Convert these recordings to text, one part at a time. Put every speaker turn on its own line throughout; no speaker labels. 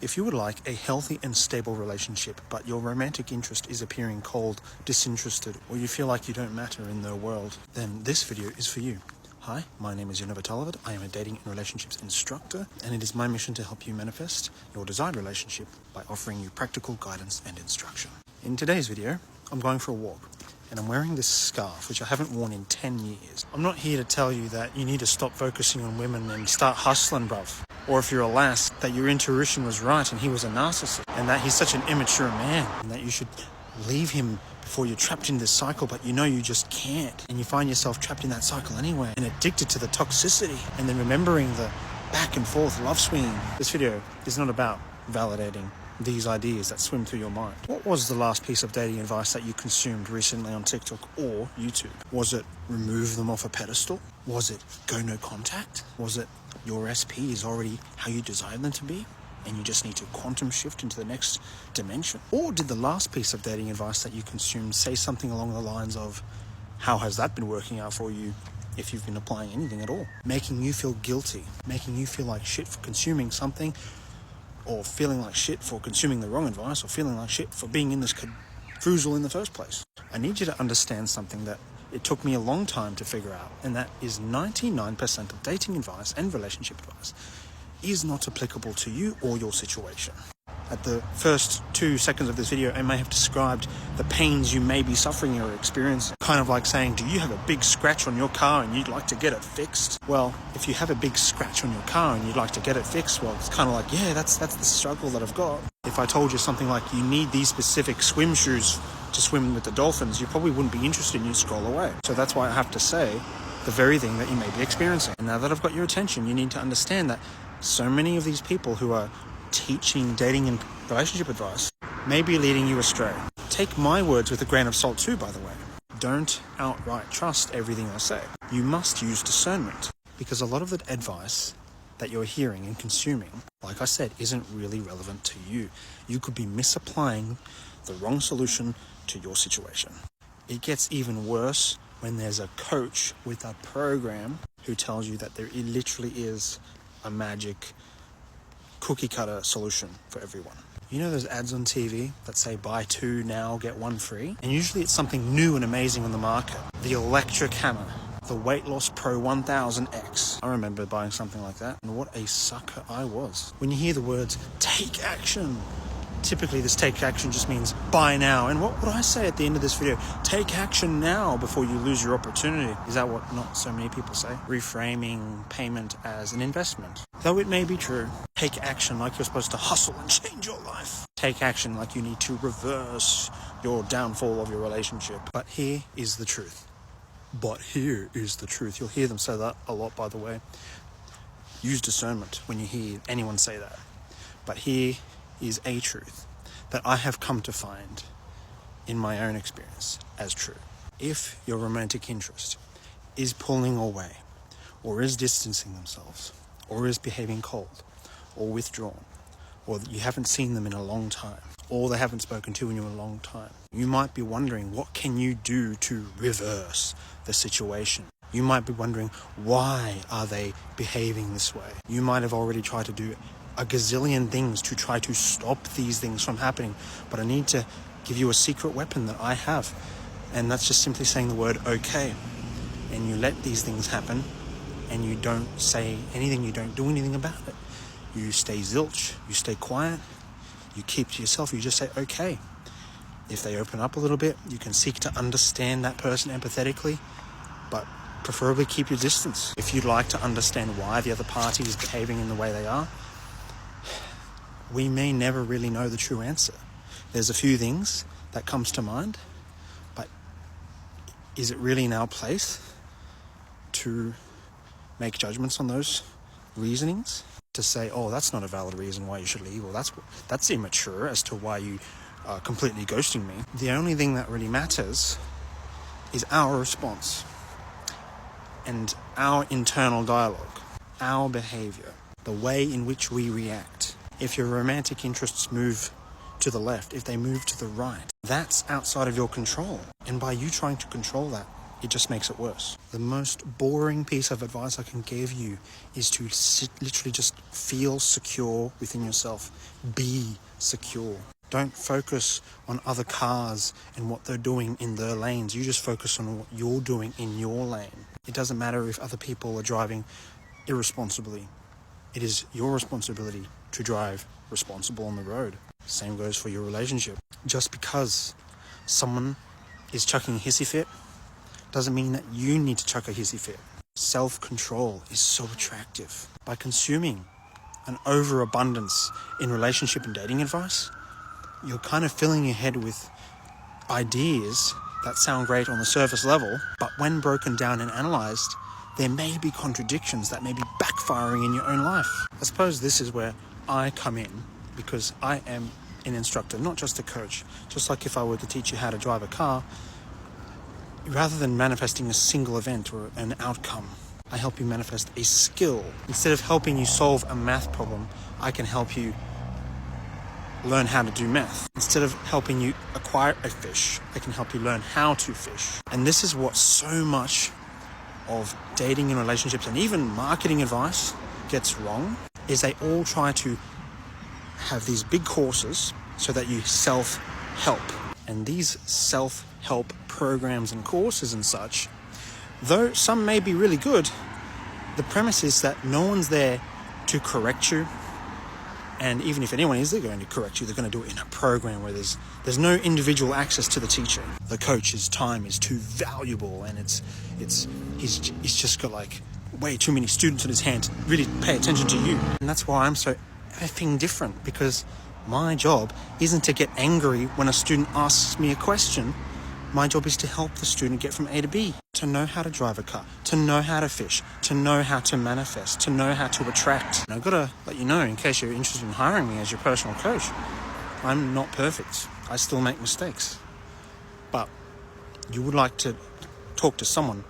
If you would like a healthy and stable relationship, but your romantic interest is appearing cold, disinterested, or you feel like you don't matter in their world, then this video is for you. Hi, my name is Yenovah. I am a dating and relationships instructor, and it is my mission to help you manifest your desired relationship by offering you practical guidance and instruction. In today's video, I'm going for a walk, and I'm wearing this scarf, which I haven't worn in 10 years. I'm not here to tell you that you need to stop focusing on women and start hustling, bruv. Or if you're a lass, that your intuition was right and he was a narcissist, and that he's such an immature man, and that you should leave him before you're trapped in this cycle, but you know you just can't. And you find yourself trapped in that cycle anyway, and addicted to the toxicity, and then remembering the back and forth love swinging. This video is not about validating these ideas that swim through your mind. What was the last piece of dating advice that you consumed recently on TikTok or YouTube? Was it remove them off a pedestal? Was it go no contact? Was it your SP is already how you desire them to be, and you just need to quantum shift into the next dimension? Or did the last piece of dating advice that you consumed say something along the lines of, how has that been working out for you if you've been applying anything at all? Making you feel guilty, making you feel like shit for consuming something, or feeling like shit for consuming the wrong advice, or feeling like shit for being in this carousel in the first place. I need you to understand something that it took me a long time to figure out, and that is 99% of dating advice and relationship advice is not applicable to you or your situation. At the first 2 seconds of this video, I may have described the pains you may be suffering or experiencing. Kind of like saying, do you have a big scratch on your car and you'd like to get it fixed? Well, if you have a big scratch on your car and you'd like to get it fixed, well, it's kind of like, yeah, that's the struggle that I've got. If I told you something like, you need these specific swim shoes to swim with the dolphins, you probably wouldn't be interested and you'd scroll away. So that's why I have to say the very thing that you may be experiencing. And now that I've got your attention, you need to understand that so many of these people who are teaching dating and relationship advice may be leading you astray. Take my words with a grain of salt too, by the way. Don't outright trust everything I say. You must use discernment, because a lot of the advice that you're hearing and consuming, like I said, isn't really relevant to you. You could be misapplying the wrong solution to your situation. It gets even worse when there's a coach with a program who tells you that there literally is a magic cookie cutter solution for everyone. You know those ads on TV that say buy 2 now, get 1 free? And usually it's something new and amazing on the market. The electric hammer, the Weight Loss Pro 1000X. I remember buying something like that, and what a sucker I was. When you hear the words take action, typically this take action just means buy now. And what would I say at the end of this video? Take action now before you lose your opportunity. Is that what not so many people say? Reframing payment as an investment. Though it may be true. Take action like you're supposed to hustle and change your life. Take action like you need to reverse your downfall of your relationship. But here is the truth. You'll hear them say that a lot, by the way. Use discernment when you hear anyone say that. But here is a truth that I have come to find in my own experience as true. If your romantic interest is pulling away, or is distancing themselves, or is behaving cold, or withdrawn, or you haven't seen them in a long time, or they haven't spoken to you in a long time, you might be wondering, what can you do to reverse the situation? You might be wondering, why are they behaving this way? You might have already tried to do a gazillion things to try to stop these things from happening, but I need to give you a secret weapon that I have, and that's just simply saying the word okay. And you let these things happen, and you don't say anything, you don't do anything about it. You stay zilch, you stay quiet, you keep to yourself, you just say okay. If they open up a little bit, you can seek to understand that person empathetically, but preferably keep your distance. If you'd like to understand why the other party is behaving in the way they are, we may never really know the true answer. There's a few things that comes to mind, but is it really in our place to make judgments on those reasonings? To say, oh, that's not a valid reason why you should leave, or that's immature as to why you are completely ghosting me. The only thing that really matters is our response and our internal dialogue, our behavior, the way in which we react. If your romantic interests move to the left, if they move to the right, that's outside of your control. And by you trying to control that, it just makes it worse. The most boring piece of advice I can give you is to literally just feel secure within yourself. Be secure. Don't focus on other cars and what they're doing in their lanes. You just focus on what you're doing in your lane. It doesn't matter if other people are driving irresponsibly. It is your responsibility to drive responsible on the road. Same goes for your relationship. Just because someone is chucking a hissy fit doesn't mean that you need to chuck a hissy fit. Self-control is so attractive. By consuming an overabundance in relationship and dating advice, you're kind of filling your head with ideas that sound great on the surface level, but when broken down and analysed, there may be contradictions that may be backfiring in your own life. I suppose this is where I come in, because I am an instructor, not just a coach. Just like if I were to teach you how to drive a car, rather than manifesting a single event or an outcome, I help you manifest a skill. Instead of helping you solve a math problem, I can help you learn how to do math. Instead of helping you acquire a fish, I can help you learn how to fish. And this is what so much of dating and relationships and even marketing advice gets wrong, is they all try to have these big courses so that you self-help. And these self-help programs and courses and such, though some may be really good, the premise is that no one's there to correct you. And even if anyone is, they're going to correct you. They're going to do it in a program where there's no individual access to the teacher. The coach's time is too valuable, and he's just got like way too many students in his hand to really pay attention to you. And that's why I'm so effing different, because my job isn't to get angry when a student asks me a question. My job is to help the student get from A to B, to know how to drive a car, to know how to fish, to know how to manifest, to know how to attract. And I've got to let you know, in case you're interested in hiring me as your personal coach, I'm not perfect. I still make mistakes. But you would like to talk to someone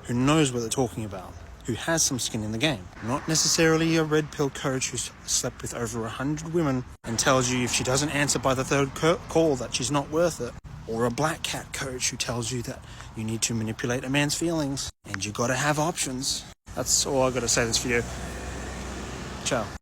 who knows what they're talking about, who has some skin in the game. Not necessarily a red pill coach who's slept with over 100 women and tells you if she doesn't answer by the third call that she's not worth it. Or a black cat coach who tells you that you need to manipulate a man's feelings and you got to have options. That's all I got to say this video. Ciao.